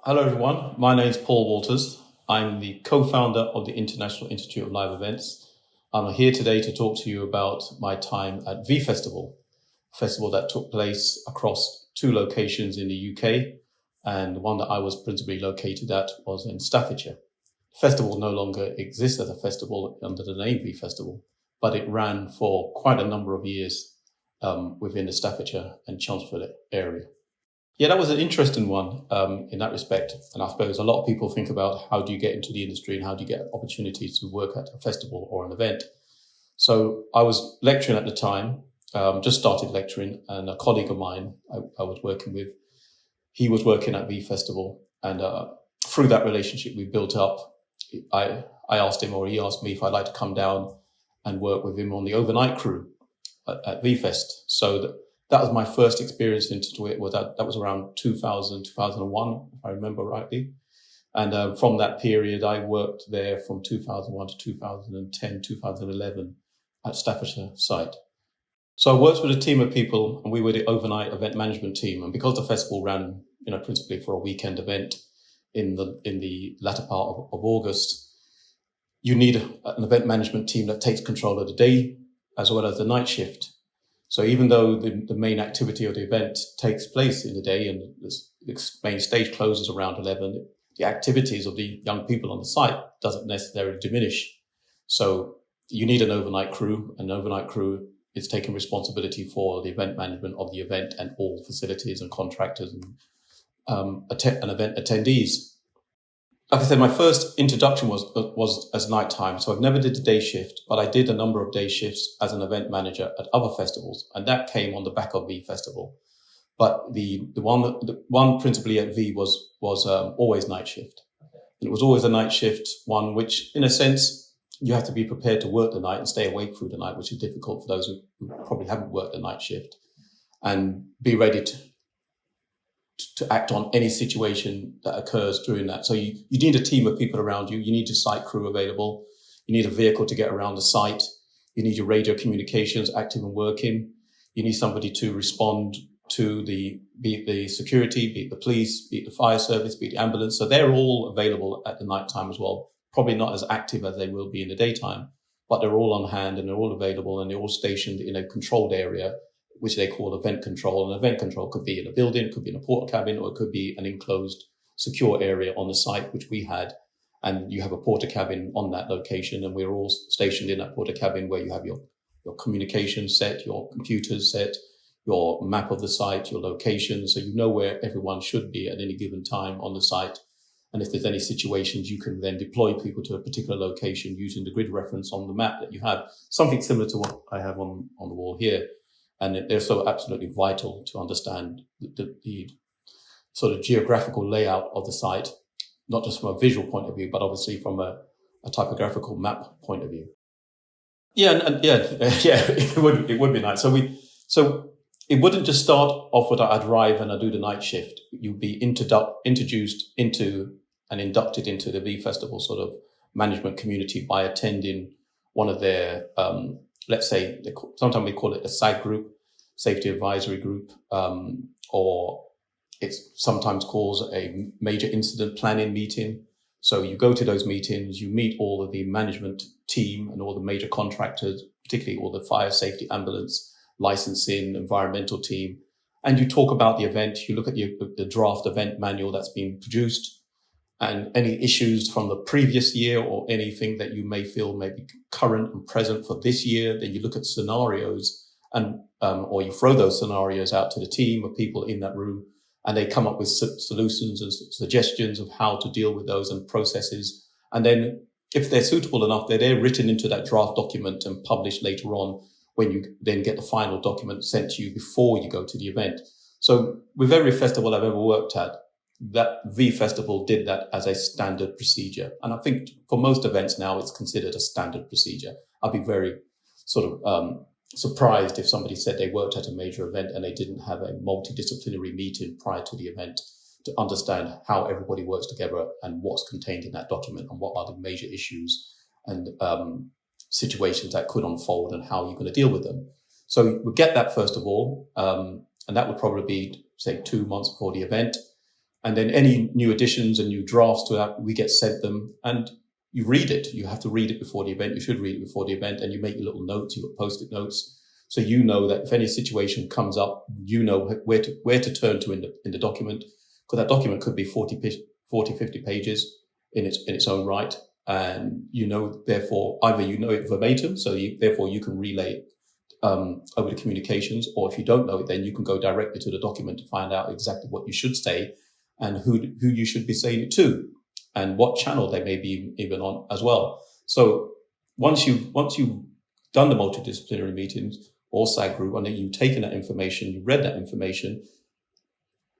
Hello, everyone. My name is Paul Walters. I'm the co-founder of the International Institute of Live Events. I'm here today to talk to you about my time at V Festival, a festival that took place across two locations in the UK, and the one that I was principally located at was in Staffordshire. The festival no longer exists as a festival under the name V Festival, but it ran for quite a number of years within the Staffordshire and Chelmsford area. Yeah, that was an interesting one in that respect. And I suppose a lot of people think about how do you get into the industry and how do you get opportunities to work at a festival or an event. So I was lecturing at the time, just started lecturing, and a colleague of mine I was working with, he was working at V Festival. And through that relationship we built up, I asked him, or he asked me, if I'd like to come down and work with him on the overnight crew at V Fest. So that was my first experience into it. That was around 2000, 2001, if I remember rightly. And from that period, I worked there from 2001 to 2010, 2011 at Staffordshire site. So I worked with a team of people, and we were the overnight event management team. And because the festival ran, principally for a weekend event in the latter part of August, you need an event management team that takes control of the day as well as the night shift. So even though the main activity of the event takes place in the day and the main stage closes around 11, the activities of the young people on the site doesn't necessarily diminish. So you need an overnight crew. An overnight crew is taking responsibility for the event management of the event and all facilities and contractors and event attendees. Like I said, my first introduction was as nighttime. So I've never did a day shift, but I did a number of day shifts as an event manager at other festivals, and that came on the back of V Festival. But the one principally at V was always night shift. And it was always a night shift one, which in a sense you have to be prepared to work the night and stay awake through the night, which is difficult for those who probably haven't worked the night shift, and be ready to act on any situation that occurs during that. So you need a team of people around you. You need your site crew available. You need a vehicle to get around the site. You need your radio communications active and working. You need somebody to respond to be it the security, be it the police, be it the fire service, be it the ambulance. So they're all available at the night time as well. Probably not as active as they will be in the daytime, but they're all on hand and they're all available and they're all stationed in a controlled area, which they call event control. And event control could be in a building, it could be in a porta cabin, or it could be an enclosed, secure area on the site, which we had. And you have a porta cabin on that location, and we're all stationed in that porta cabin where you have your communication set, your computers set, your map of the site, your location, so you know where everyone should be at any given time on the site. And if there's any situations, you can then deploy people to a particular location using the grid reference on the map that you have, something similar to what I have on the wall here. And they're so absolutely vital to understand the sort of geographical layout of the site, not just from a visual point of view, but obviously from a typographical map point of view. Yeah, it would be nice. So it wouldn't just start off with I arrive and I do the night shift. You'd be introduced into and inducted into the V Festival sort of management community by attending one of their let's say, sometimes we call it a SAG group, Safety Advisory Group, or it's sometimes called a major incident planning meeting. So you go to those meetings, you meet all of the management team and all the major contractors, particularly all the fire safety, ambulance, licensing, environmental team, and you talk about the event. You look at the draft event manual that's been produced, and any issues from the previous year or anything that you may feel may be current and present for this year. Then you look at scenarios and or you throw those scenarios out to the team of people in that room, and they come up with solutions and suggestions of how to deal with those and processes. And then if they're suitable enough, they're written into that draft document and published later on when you then get the final document sent to you before you go to the event. So with every festival I've ever worked at, that V Festival did that as a standard procedure. And I think for most events now, it's considered a standard procedure. I'd be very sort of surprised if somebody said they worked at a major event and they didn't have a multidisciplinary meeting prior to the event to understand how everybody works together and what's contained in that document and what are the major issues and situations that could unfold and how you're going to deal with them. So we get that first of all, and that would probably be, say, 2 months before the event. And then any new additions and new drafts to that, we get sent them, and you read it. You have to read it before the event. You should read it before the event, and you make your little notes, you post-it notes. So you know that if any situation comes up, you know where to turn to in the document, because that document could be 40, 50 pages in its own right. And therefore, either you know it verbatim, so therefore you can relay it over the communications, or if you don't know it, then you can go directly to the document to find out exactly what you should say and who you should be saying it to, and what channel they may be even on as well. So once you've done the multidisciplinary meetings or SAG group, and then you've taken that information, you read that information,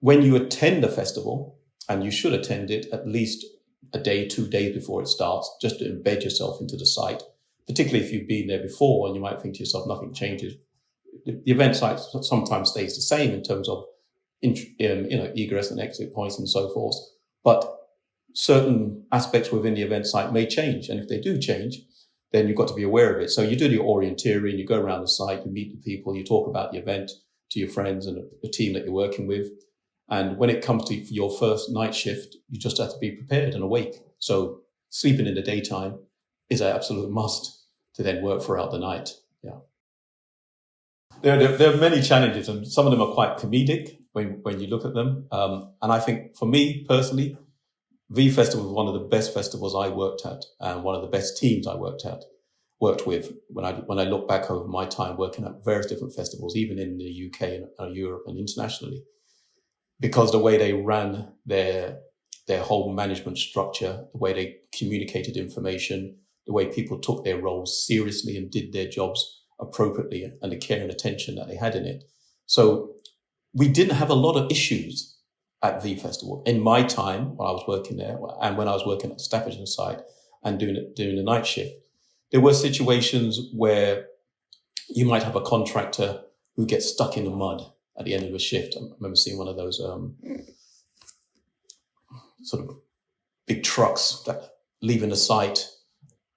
when you attend the festival, and you should attend it at least a day, 2 days before it starts, just to embed yourself into the site, particularly if you've been there before and you might think to yourself, nothing changes. The event site sometimes stays the same in terms of egress and exit points and so forth, but certain aspects within the event site may change. And if they do change, then you've got to be aware of it. So you do your orienteering, you go around the site, you meet the people, you talk about the event to your friends and the team that you're working with. And when it comes to your first night shift, you just have to be prepared and awake. So sleeping in the daytime is an absolute must to then work throughout the night. Yeah. There are many challenges, and some of them are quite comedic when you look at them. And I think for me personally, V Festival was one of the best festivals I worked at, and one of the best teams I worked with when I look back over my time working at various different festivals, even in the UK and Europe and internationally, because the way they ran their whole management structure, the way they communicated information, the way people took their roles seriously and did their jobs appropriately, and the care and attention that they had in it. So we didn't have a lot of issues at V Festival in my time when I was working there, and when I was working at the Staffordshire side and doing the night shift. There were situations where you might have a contractor who gets stuck in the mud at the end of a shift. I remember seeing one of those sort of big trucks that leaving the site,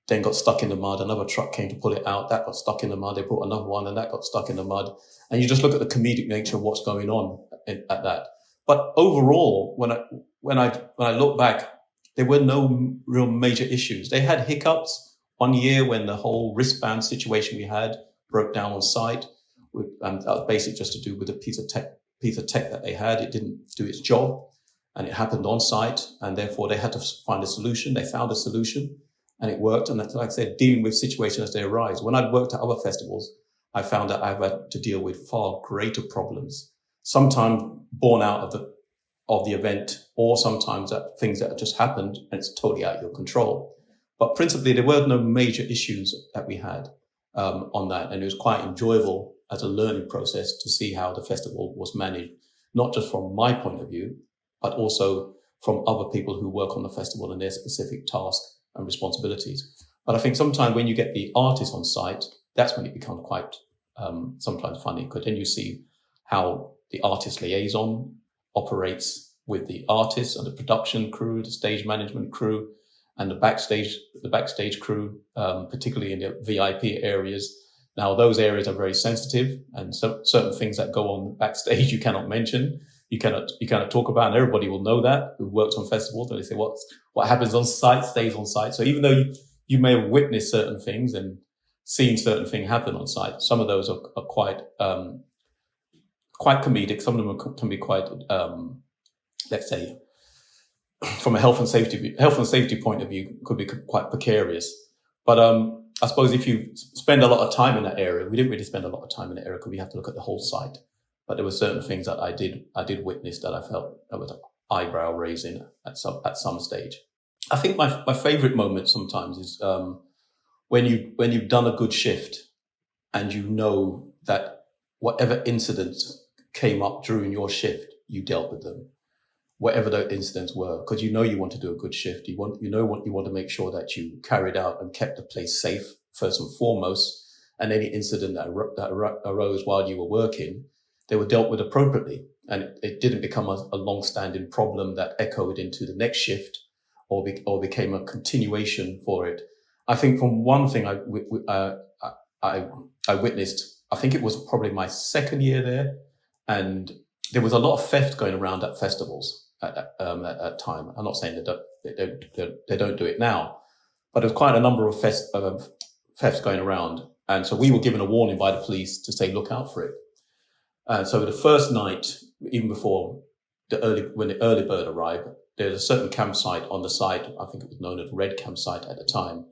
then got stuck in the mud. Another truck came to pull it out. That got stuck in the mud. They brought another one, and that got stuck in the mud. And you just look at the comedic nature of what's going on at that. But overall, when I look back, there were no real major issues. They had hiccups one year when the whole wristband situation we had broke down on site, and that was basically just to do with a piece of tech that they had. It didn't do its job, and it happened on site, and therefore they had to find a solution. They found a solution, and it worked. And like I said, dealing with situations as they arise. When I'd worked at other festivals, I found that I've had to deal with far greater problems, sometimes born out of the event, or sometimes that things that just happened and it's totally out of your control. But principally, there were no major issues that we had on that. And it was quite enjoyable as a learning process to see how the festival was managed, not just from my point of view, but also from other people who work on the festival and their specific tasks and responsibilities. But I think sometimes when you get the artists on site, that's when it becomes quite sometimes funny, because then you see how the artist liaison operates with the artists and the production crew, the stage management crew, and the backstage crew, particularly in the VIP areas. Now, those areas are very sensitive, and certain things that go on backstage you cannot mention, you cannot talk about, and everybody will know that who works on festivals. And they say what happens on site stays on site. So even though you may have witnessed certain things and seen certain things happen on site, some of those are quite comedic. Some of them can be quite, let's say, from a health and safety point of view, could be quite precarious. But I suppose if you spend a lot of time in that area, we didn't really spend a lot of time in that area because we have to look at the whole site. But there were certain things that I did witness that I felt that was eyebrow raising at some stage. I think my favorite moment sometimes is when you've done a good shift and you know that whatever incidents came up during your shift, you dealt with them, whatever the incidents were, because you want to do a good shift. You want to make sure that you carried out and kept the place safe first and foremost. And any incident that arose while you were working, they were dealt with appropriately, and it didn't become a long-standing problem that echoed into the next shift or became a continuation for it. I think from one thing I witnessed, I think it was probably my second year there, and there was a lot of theft going around at festivals. at time. I'm not saying they don't do it now, but there's quite a number of thefts going around. And so we were given a warning by the police to say, look out for it. And so the first night, even before when the early bird arrived, there's a certain campsite on the site, I think it was known as Red Campsite at the time,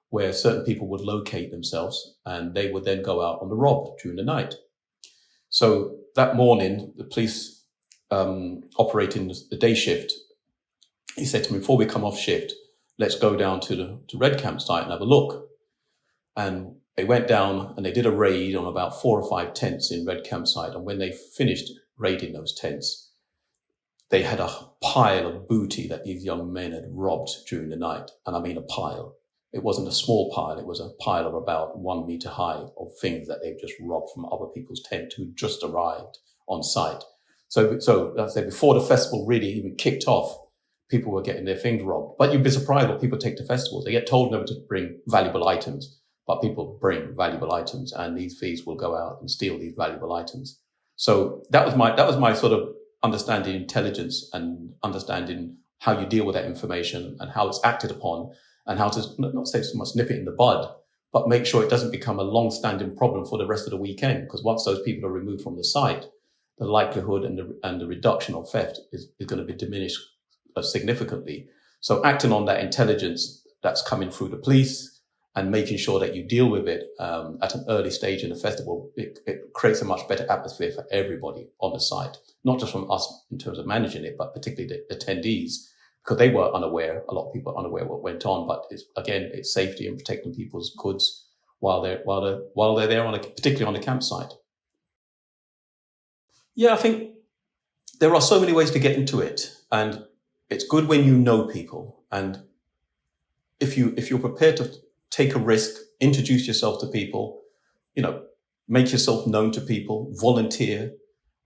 where certain people would locate themselves and they would then go out on the rob during the night. So that morning, the police operating the day shift, he said to me, before we come off shift, let's go down to the Red Campsite and have a look. And they went down and they did a raid on about 4 or 5 tents in Red Campsite. And when they finished raiding those tents, they had a pile of booty that these young men had robbed during the night. And I mean a pile. It wasn't a small pile. It was a pile of about 1 meter high of things that they've just robbed from other people's tent who just arrived on site. So I say before the festival really even kicked off, people were getting their things robbed. But you'd be surprised what people take to festivals. They get told never to bring valuable items, but people bring valuable items, and these thieves will go out and steal these valuable items. So that was my sort of understanding intelligence and understanding how you deal with that information and how it's acted upon, and how to not say so much nip it in the bud, but make sure it doesn't become a long-standing problem for the rest of the weekend. Because once those people are removed from the site, the likelihood and the reduction of theft is going to be diminished significantly. So acting on that intelligence that's coming through the police and making sure that you deal with it at an early stage in the festival, it creates a much better atmosphere for everybody on the site, not just from us in terms of managing it, but particularly the attendees, because they were unaware. A lot of people are unaware what went on, but it's safety and protecting people's goods while they're there particularly on the campsite. Yeah, I think there are so many ways to get into it, and it's good when you know people, and if you're prepared to take a risk, introduce yourself to people, make yourself known to people, volunteer,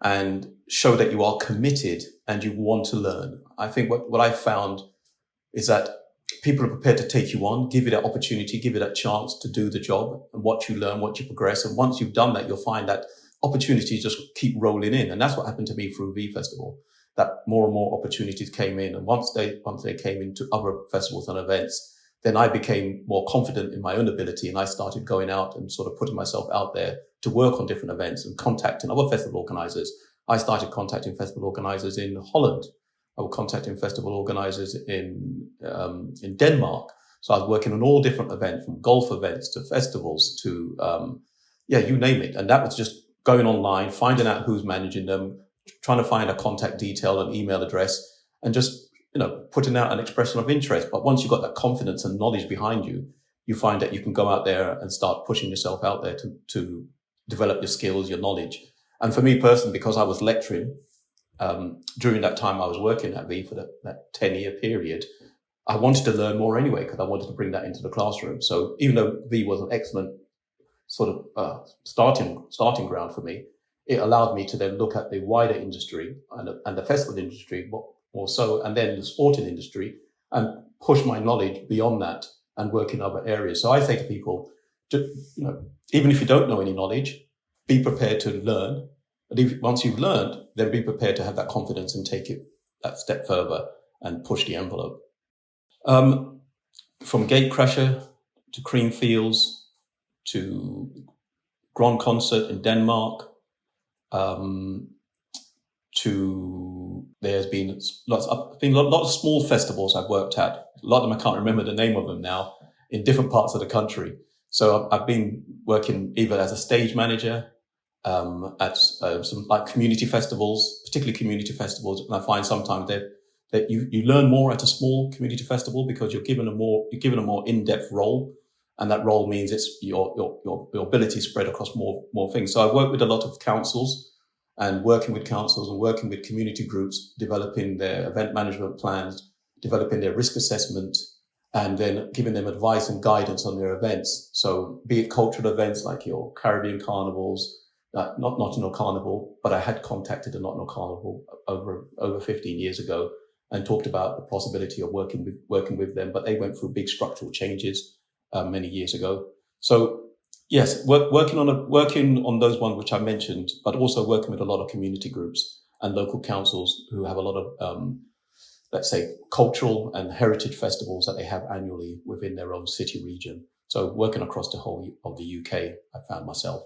and show that you are committed and you want to learn. I think what I've found is that people are prepared to take you on, give you that opportunity, give you that chance to do the job and watch you learn, watch you progress. And once you've done that, you'll find that opportunities just keep rolling in. And that's what happened to me through V Festival, that more and more opportunities came in. And once they came into other festivals and events, then I became more confident in my own ability, and I started going out and sort of putting myself out there to work on different events and contacting other festival organizers. I started contacting festival organizers in Holland. I was contacting festival organizers in Denmark. So I was working on all different events, from golf events to festivals to, you name it. And that was just going online, finding out who's managing them, trying to find a contact detail, an email address, and just putting out an expression of interest. But once you've got that confidence and knowledge behind you, you find that you can go out there and start pushing yourself out there to develop your skills, your knowledge. And for me personally, because I was lecturing, during that time I was working at V for that 10-year period, I wanted to learn more anyway, because I wanted to bring that into the classroom. So even though V was an excellent sort of starting ground for me, it allowed me to then look at the wider industry and the festival industry, more so, and then the sporting industry, and push my knowledge beyond that and work in other areas. So I say to people, even if you don't know any knowledge, be prepared to learn. But once you've learned, then be prepared to have that confidence and take it that step further and push the envelope. From Gatecrasher to Creamfields to Grand Concert in Denmark, there's been lots of small festivals I've worked at. A lot of them I can't remember the name of them now, in different parts of the country. So I've been working either as a stage manager at some like community festivals, particularly community festivals, and I find sometimes that you learn more at a small community festival because you're given a more in-depth role, and that role means it's your ability spread across more things. So I work with a lot of councils, and working with councils and working with community groups, developing their event management plans, developing their risk assessment, and then giving them advice and guidance on their events. So be it cultural events like your Caribbean carnivals, not Nottingham Carnival, but I had contacted the Nottingham Carnival over 15 years ago and talked about the possibility of working with them, but they went through big structural changes many years ago. So yes, working on those ones which I mentioned, but also working with a lot of community groups and local councils who have a lot of let's say, cultural and heritage festivals that they have annually within their own city region. So working across the whole of the UK, I found myself.